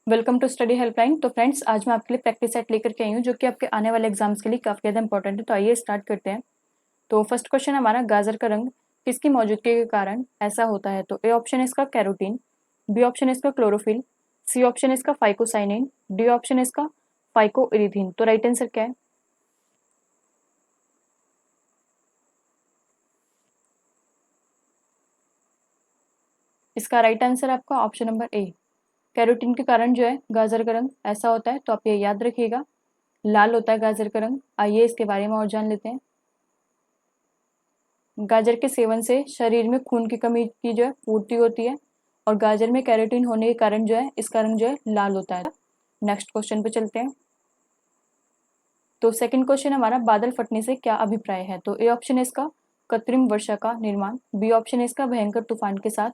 Welcome to Study Helpline. तो friends, आज मैं आपके लिए प्रैक्टिस सेट लेकर के आई हूँ जो कि आपके आने वाले एग्जाम्स के लिए काफ़ी ज़्यादा इंपॉर्टेंट है। तो आइए स्टार्ट करते हैं। तो फर्स्ट क्वेश्चन हमारा, गाजर का रंग किसकी मौजूदगी के कारण ऐसा होता है? तो ए ऑप्शन है इसका कैरोटीन, बी ऑप्शन है इसका क्लोरोफिल, सी ऑप्शन है इसका फाइकोसाइनिन, डी ऑप्शन है इसका फाइकोइरिथीन। तो राइट आंसर क्या है? इसका राइट आंसर आपका ऑप्शन नंबर ए, कैरोटीन के कारण जो है गाजर का रंग ऐसा होता है। तो आप ये याद रखिएगा, लाल होता है गाजर का रंग। आइए इसके बारे में और जान लेते हैं। गाजर के सेवन से शरीर में खून की कमी की जो है पूर्ति होती है, और गाजर में कैरोटीन होने के कारण जो है इसका रंग जो है लाल होता है। नेक्स्ट क्वेश्चन पे चलते हैं। तो सेकंड क्वेश्चन हमारा, बादल फटने से क्या अभिप्राय है? तो ए ऑप्शन है इसका कृत्रिम वर्षा का निर्माण, बी ऑप्शन है इसका भयंकर तूफान के साथ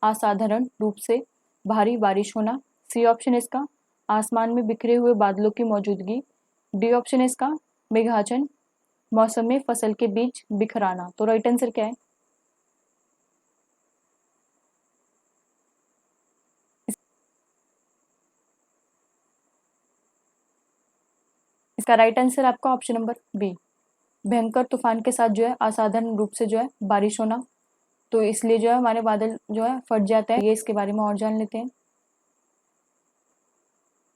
असाधारण रूप से भारी बारिश होना, सी ऑप्शन है इसका आसमान में बिखरे हुए बादलों की मौजूदगी, डी ऑप्शन है इसका मेघाचन मौसम में फसल के बीज बिखराना। तो राइट आंसर क्या है? इसका राइट आंसर आपका ऑप्शन नंबर बी, भयंकर तूफान के साथ जो है असाधारण रूप से जो है बारिश होना। तो इसलिए जो है हमारे बादल जो है फट जाते हैं। ये इसके बारे में और जान लेते हैं।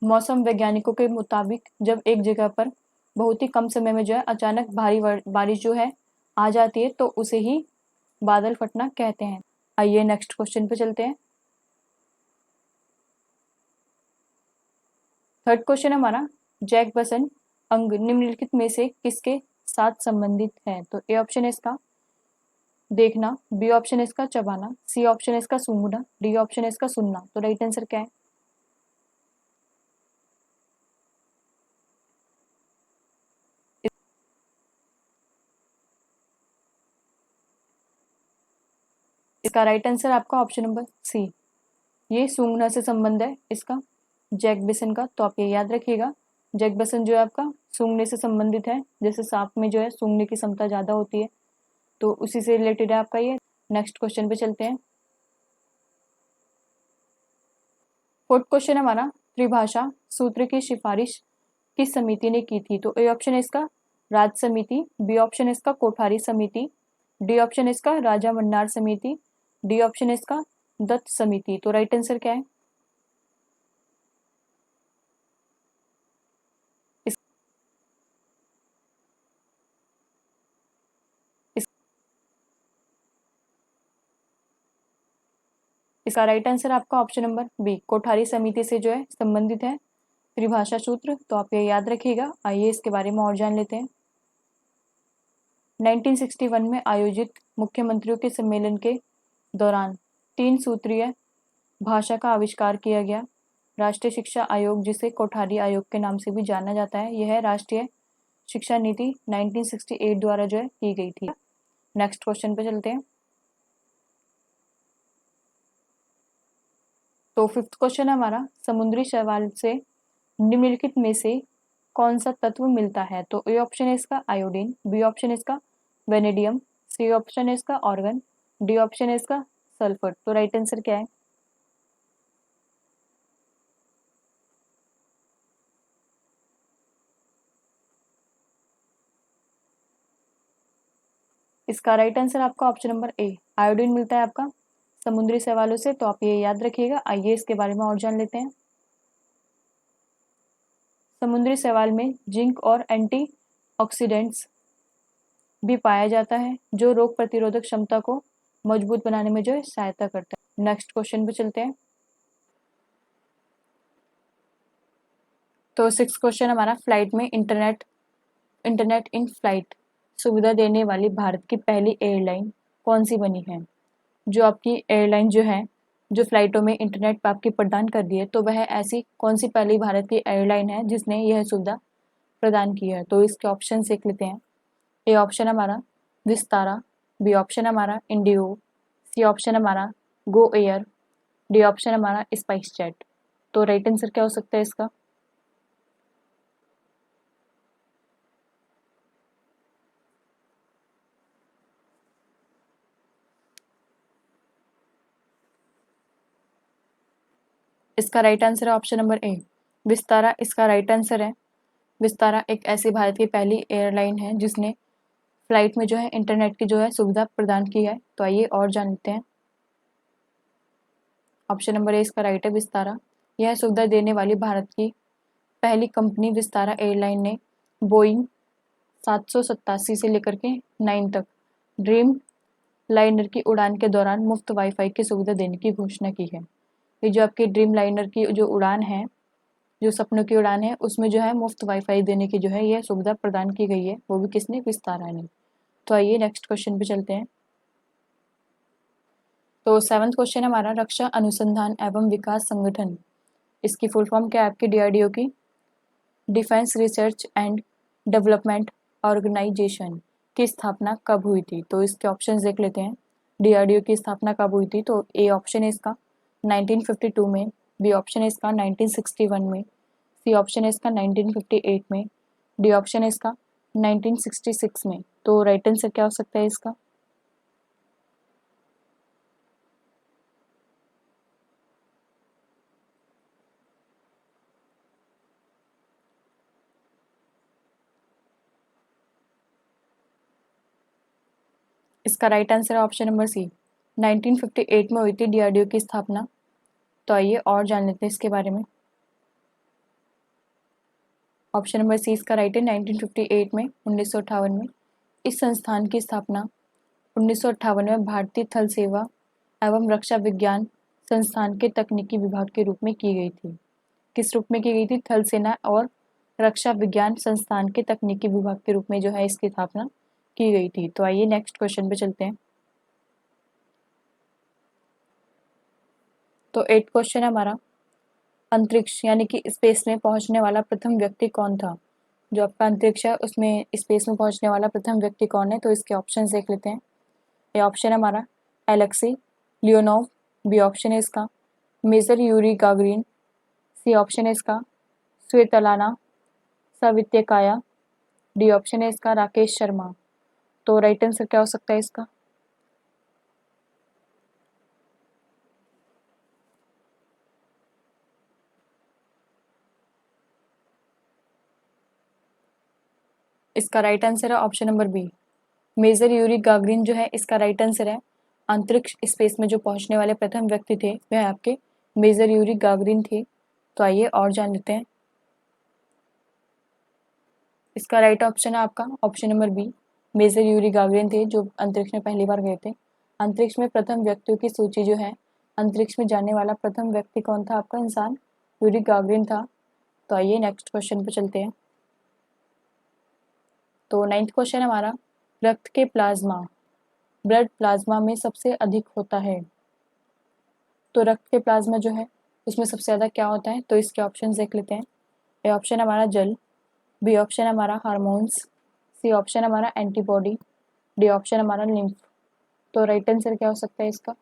मौसम वैज्ञानिकों के मुताबिक जब एक जगह पर बहुत ही कम समय में जो है अचानक भारी बारिश जो है आ जाती है तो उसे ही बादल फटना कहते हैं। आइए नेक्स्ट क्वेश्चन पे चलते हैं। थर्ड क्वेश्चन हमारा, जैक बसन अंग निम्नलिखित में से किसके साथ संबंधित है? तो ए ऑप्शन है इसका देखना, बी ऑप्शन है इसका चबाना, सी ऑप्शन है इसका सूंघना, डी ऑप्शन है इसका सुनना। तो राइट आंसर क्या है? इसका राइट आंसर आपका ऑप्शन नंबर सी, ये सूंघना से संबंध है इसका जैक बेसन का। तो आप ये याद रखिएगा, जैक बेसन जो है आपका सूंघने से संबंधित है। जैसे सांप में जो है सूंघने की क्षमता ज्यादा होती है, तो उसी से रिलेटेड है आपका ये। नेक्स्ट क्वेश्चन पे चलते हैं। फोर्थ क्वेश्चन हमारा, त्रिभाषा सूत्र की सिफारिश किस समिति ने की थी? तो ए ऑप्शन है इसका राज समिति, बी ऑप्शन है इसका कोठारी समिति, डी ऑप्शन है इसका राजा मंडार समिति, डी ऑप्शन है इसका दत्त समिति। तो राइट आंसर क्या है? इस, इस, इसका राइट आंसर आपका ऑप्शन नंबर बी, कोठारी समिति से जो है संबंधित है त्रिभाषा सूत्र। तो आप ये याद रखिएगा। आइए इसके बारे में और जान लेते हैं। 1961 में आयोजित मुख्यमंत्रियों के सम्मेलन के दौरान 3 सूत्रीय भाषा का आविष्कार किया गया। राष्ट्रीय शिक्षा आयोग, जिसे कोठारी आयोग के नाम से भी जाना जाता है, यह राष्ट्रीय शिक्षा नीति 1968 द्वारा जो है की गई थी। नेक्स्ट क्वेश्चन पे चलते हैं। तो फिफ्थ क्वेश्चन हमारा, समुद्री शैवाल से निम्नलिखित में से कौन सा तत्व मिलता है? तो ए ऑप्शन है इसका आयोडीन, बी ऑप्शन है इसका वेनेडियम, सी ऑप्शन है इसका ऑर्गन, डी ऑप्शन है इसका सल्फर। तो राइट आंसर क्या है? इसका राइट आंसर आपका ऑप्शन नंबर ए, आयोडीन मिलता है आपका समुद्री शैवालों से। तो आप ये याद रखिएगा। आइए इसके बारे में और जान लेते हैं। समुद्री शैवाल में जिंक और एंटीऑक्सीडेंट्स भी पाया जाता है, जो रोग प्रतिरोधक क्षमता को मजबूत बनाने में जो है सहायता करता है। नेक्स्ट क्वेश्चन पे चलते हैं। तो सिक्स क्वेश्चन हमारा, फ्लाइट में इंटरनेट इंटरनेट इन फ्लाइट सुविधा देने वाली भारत की पहली एयरलाइन कौन सी बनी है? जो आपकी एयरलाइन जो है, जो फ्लाइटों में इंटरनेट आपकी प्रदान कर दी है, तो वह ऐसी कौन सी पहली भारत की एयरलाइन है जिसने यह सुविधा प्रदान की है? तो इसके ऑप्शन देख लेते हैं। ए ऑप्शन हमारा विस्तारा, बी ऑप्शन हमारा इंडिगो, सी ऑप्शन हमारा गो एयर, डी ऑप्शन हमारा स्पाइस जेट। तो राइट आंसर क्या हो सकता है इसका? इसका राइट आंसर है ऑप्शन नंबर ए, विस्तारा इसका राइट आंसर है। विस्तारा एक ऐसी भारत की पहली एयरलाइन है जिसने फ्लाइट में जो है इंटरनेट की जो है सुविधा प्रदान की है। तो आइए और जान लेते हैं। ऑप्शन नंबर ए इसका राइट है, विस्तारा। यह सुविधा देने वाली भारत की पहली कंपनी विस्तारा एयरलाइन ने बोइंग 787 से लेकर के 9 तक ड्रीम लाइनर की उड़ान के दौरान मुफ्त वाईफाई की सुविधा देने की घोषणा की है। ये जो आपकी ड्रीम लाइनर की जो उड़ान है, जो सपनों की उड़ान है, उसमें जो है मुफ्त वाईफाई देने की जो है यह सुविधा प्रदान की गई है, वो भी किसने, विस्तारा ने। तो आइए नेक्स्ट क्वेश्चन पे चलते हैं। तो 7वां क्वेश्चन है हमारा, रक्षा अनुसंधान एवं विकास संगठन, इसकी फुल फॉर्म क्या है आपकी, डीआरडीओ की, defence research and development organisation की स्थापना कब हुई थी। तो इसके ऑप्शंस देख लेते हैं। डीआरडीओ की स्थापना कब हुई थी, तो ए ऑप्शन है इसका 1952 में, बी ऑप्शन है इसका 1961 में, सी ऑप्शन है इसका 1958 में, डी ऑप्शन है इसका 1966 में। तो राइट आंसर क्या हो सकता है इसका? इसका राइट आंसर है ऑप्शन नंबर सी, 1958 में हुई थी डीआरडीओ की स्थापना। तो आइए और जान लेते हैं इसके बारे में। ऑप्शन नंबर सी इसका राइट है, 1958 में, 1958 में। इस संस्थान की स्थापना 1958 में भारतीय थल सेवा एवं रक्षा विज्ञान संस्थान के तकनीकी विभाग के रूप में की गई थी। किस रूप में की गई थी? थल सेना और रक्षा विज्ञान संस्थान के तकनीकी विभाग के रूप में जो है इसकी स्थापना की गई थी। तो आइए नेक्स्ट क्वेश्चन पे चलते हैं। तो 8 क्वेश्चन है हमारा, अंतरिक्ष यानी कि स्पेस में पहुंचने वाला प्रथम व्यक्ति कौन था। जो आपका अंतरिक्ष है उसमें स्पेस में पहुंचने वाला प्रथम व्यक्ति कौन है, तो इसके ऑप्शन देख लेते हैं। ए ऑप्शन है हमारा एलेक्सी लियोनोव, बी ऑप्शन है इसका major Yuri Gagarin, C option है इसका स्वेतलाना सवित्यकाया, डी ऑप्शन है इसका राकेश शर्मा। तो राइट आंसर क्या हो सकता है इसका? इसका राइट आंसर है option number B, major Yuri Gagarin जो है इसका राइट आंसर है। अंतरिक्ष स्पेस में जो पहुंचने वाले प्रथम व्यक्ति थे वह आपके मेजर यूरी गागरिन थे। तो आइए और जान लेते हैं। इसका राइट ऑप्शन है आपका option number B, major Yuri Gagarin थे जो अंतरिक्ष में पहली बार गए थे। अंतरिक्ष में प्रथम व्यक्तियों की सूची जो है, अंतरिक्ष में जाने वाला प्रथम व्यक्ति कौन था आपका, इंसान यूरी गागरिन था। तो आइए नेक्स्ट क्वेश्चन पे चलते हैं। तो 9th क्वेश्चन है हमारा, रक्त के प्लाज्मा ब्लड प्लाज्मा में सबसे अधिक होता है। तो रक्त के प्लाज्मा जो है उसमें सबसे ज़्यादा क्या होता है, तो इसके ऑप्शन देख लेते हैं। ए ऑप्शन हमारा जल, बी ऑप्शन हमारा हार्मोन्स, सी ऑप्शन हमारा एंटीबॉडी, डी ऑप्शन हमारा लिम्फ। तो राइट आंसर क्या हो सकता है इसका?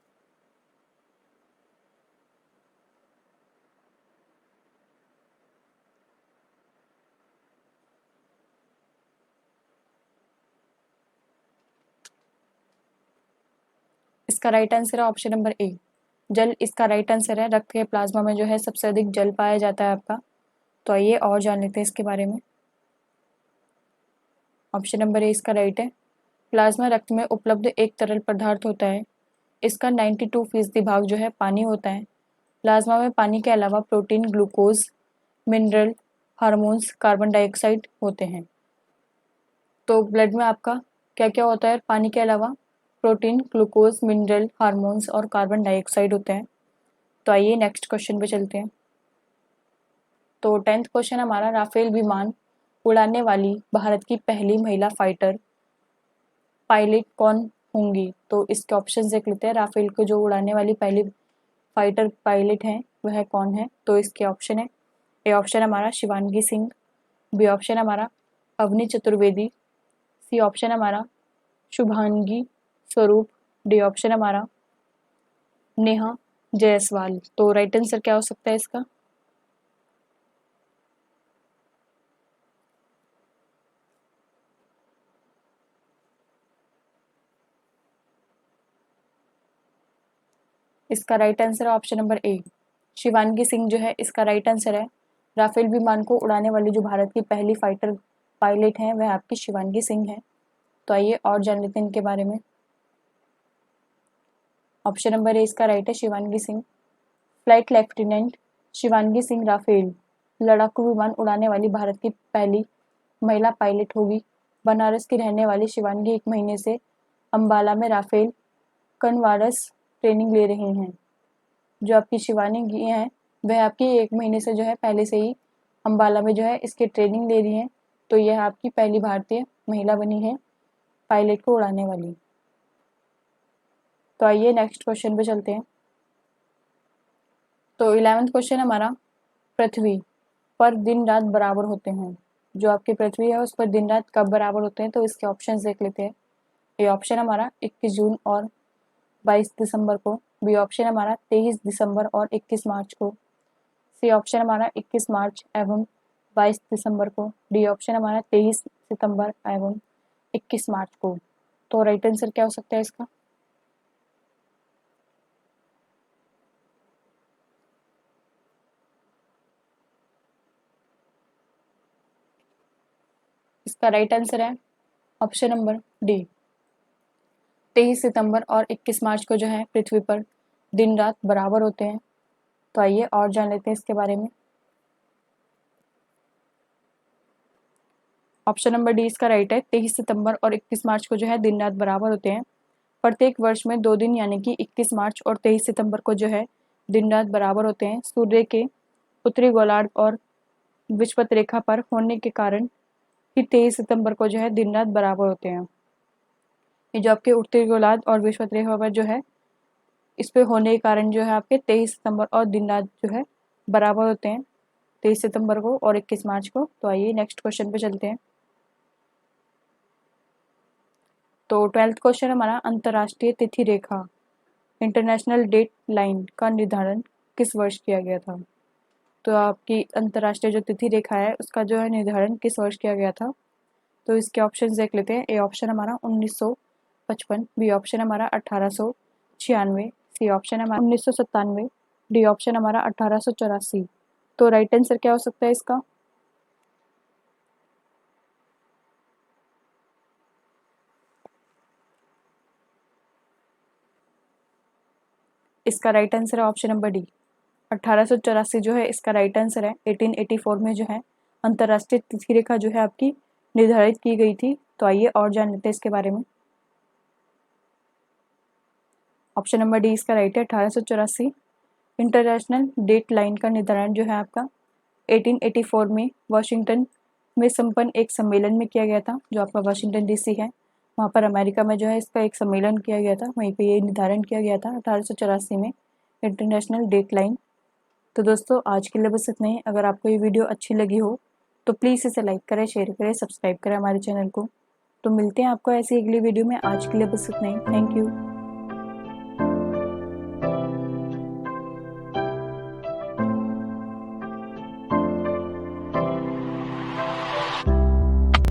इसका राइट आंसर है ऑप्शन नंबर ए, जल इसका राइट आंसर है। रक्त के प्लाज्मा में जो है सबसे अधिक जल पाया जाता है आपका। तो आइए और जान लेते हैं इसके बारे में। ऑप्शन नंबर ए इसका राइट है। प्लाज्मा रक्त में उपलब्ध एक तरल पदार्थ होता है। इसका 92% भाग जो है पानी होता है। प्लाज्मा में पानी के अलावा protein, glucose, mineral, hormones, carbon dioxide होते हैं। तो ब्लड में आपका क्या क्या होता है पानी के अलावा? प्रोटीन, ग्लूकोज, मिनरल, हार्मोन्स और कार्बन डाइऑक्साइड होते हैं। तो आइए नेक्स्ट क्वेश्चन पे चलते हैं। तो 10th क्वेश्चन हमारा, राफेल विमान उड़ाने वाली भारत की पहली महिला फाइटर पायलट कौन होंगी। तो इसके ऑप्शन देख लेते हैं। राफेल को जो उड़ाने वाली पहली फाइटर पायलट हैं वह कौन है। तो इसके ऑप्शन है, ए ऑप्शन हमारा शिवांगी सिंह, बी ऑप्शन हमारा अवनी चतुर्वेदी, सी ऑप्शन हमारा शुभांगी स्वरूप, डी ऑप्शन हमारा नेहा जायसवाल। तो राइट आंसर क्या हो सकता है इसका? इसका राइट आंसर है option number A, Shivangi Singh जो है इसका राइट आंसर है। राफेल विमान को उड़ाने वाली जो भारत की पहली फाइटर पायलट हैं वह आपकी शिवांगी सिंह है। तो आइए और जान लेते हैं इनके बारे में। ऑप्शन नंबर ए इसका राइट है, Shivangi Singh. Flight lieutenant Shivangi Singh Rafale लड़ाकू विमान उड़ाने वाली भारत की पहली महिला पायलट होगी। बनारस की रहने वाली शिवांगी 1 महीने से अंबाला में राफेल कनवारस ट्रेनिंग ले रही हैं। जो आपकी शिवानी हैं वह आपकी 1 महीने से जो है पहले से ही अंबाला में जो है इसकी ट्रेनिंग ले रही हैं। तो यह आपकी पहली भारतीय महिला बनी है पायलट को उड़ाने वाली। तो आइए नेक्स्ट क्वेश्चन पे चलते हैं। तो 11वां क्वेश्चन हमारा, पृथ्वी पर दिन रात बराबर होते हैं। जो आपकी पृथ्वी है उस पर दिन रात कब बराबर होते हैं, तो इसके ऑप्शन देख लेते हैं। ए ऑप्शन हमारा 21 जून और 22 दिसंबर को। बी ऑप्शन हमारा 23 दिसंबर और 21 मार्च को। सी ऑप्शन हमारा 21 मार्च एवं 22 दिसंबर को। डी ऑप्शन हमारा 23 सितंबर एवं 21 मार्च को। तो राइट आंसर क्या हो सकता है इसका? इसका राइट आंसर है ऑप्शन नंबर डी, 23 सितंबर और 21 मार्च को जो है पृथ्वी पर दिन रात बराबर होते हैं। तो आइए और जान लेते हैं इसके बारे में। ऑप्शन नंबर डी इसका राइट है, 23 सितंबर और 21 मार्च को जो है दिन रात बराबर होते हैं। प्रत्येक वर्ष में 2 दिन यानी कि 21 मार्च और 23 सितंबर को जो है दिन रात बराबर होते हैं। सूर्य के उत्तरी गोलार्ध और विषुवत रेखा पर होने के कारण ही 23 सितंबर को जो है दिन रात बराबर होते हैं। ये जो आपके उत्तरी गोलार्ध और विषुवत रेखा पर जो है इस पे होने के कारण जो है आपके 23 सितंबर और दिन रात जो है बराबर होते हैं, 23 सितंबर को और 21 मार्च को। तो आइए नेक्स्ट क्वेश्चन पे चलते हैं। तो 12th क्वेश्चन हमारा, अंतर्राष्ट्रीय तिथि रेखा इंटरनेशनल डेट लाइन का निर्धारण किस वर्ष किया गया था? तो आपकी अंतर्राष्ट्रीय जो तिथि रेखा है उसका जो है निर्धारण किस वर्ष किया गया था? तो इसके ऑप्शन देख लेते हैं। ए ऑप्शन हमारा 1955, बी ऑप्शन हमारा 1896, सी ऑप्शन हमारा 1997, डी ऑप्शन हमारा 1884। तो राइट आंसर क्या हो सकता है इसका? इसका राइट आंसर है ऑप्शन नंबर डी, 1884 जो है इसका राइट आंसर है। 1884 में जो है अंतर्राष्ट्रीय तिथि रेखा जो है आपकी निर्धारित की गई थी। तो आइए और जान लेते हैं इसके बारे में। ऑप्शन नंबर डी इसका राइट है, 1884। इंटरनेशनल डेट लाइन का निर्धारण जो है आपका 1884 में वाशिंगटन में संपन्न एक सम्मेलन में किया गया था, जो आपका वाशिंगटन डीसी है। वहाँ पर अमेरिका में जो है इसका एक सम्मेलन किया गया था, वहीं पे ये निर्धारण किया गया था 1884 में, इंटरनेशनल डेट लाइन। तो दोस्तों आज के लिए बस इतना ही। अगर आपको ये वीडियो अच्छी लगी हो तो प्लीज़ इसे लाइक करें, शेयर करें, सब्सक्राइब करें हमारे चैनल को। तो मिलते हैं आपको ऐसी अगली वीडियो में। आज के लिए बस इतना ही। Thank you.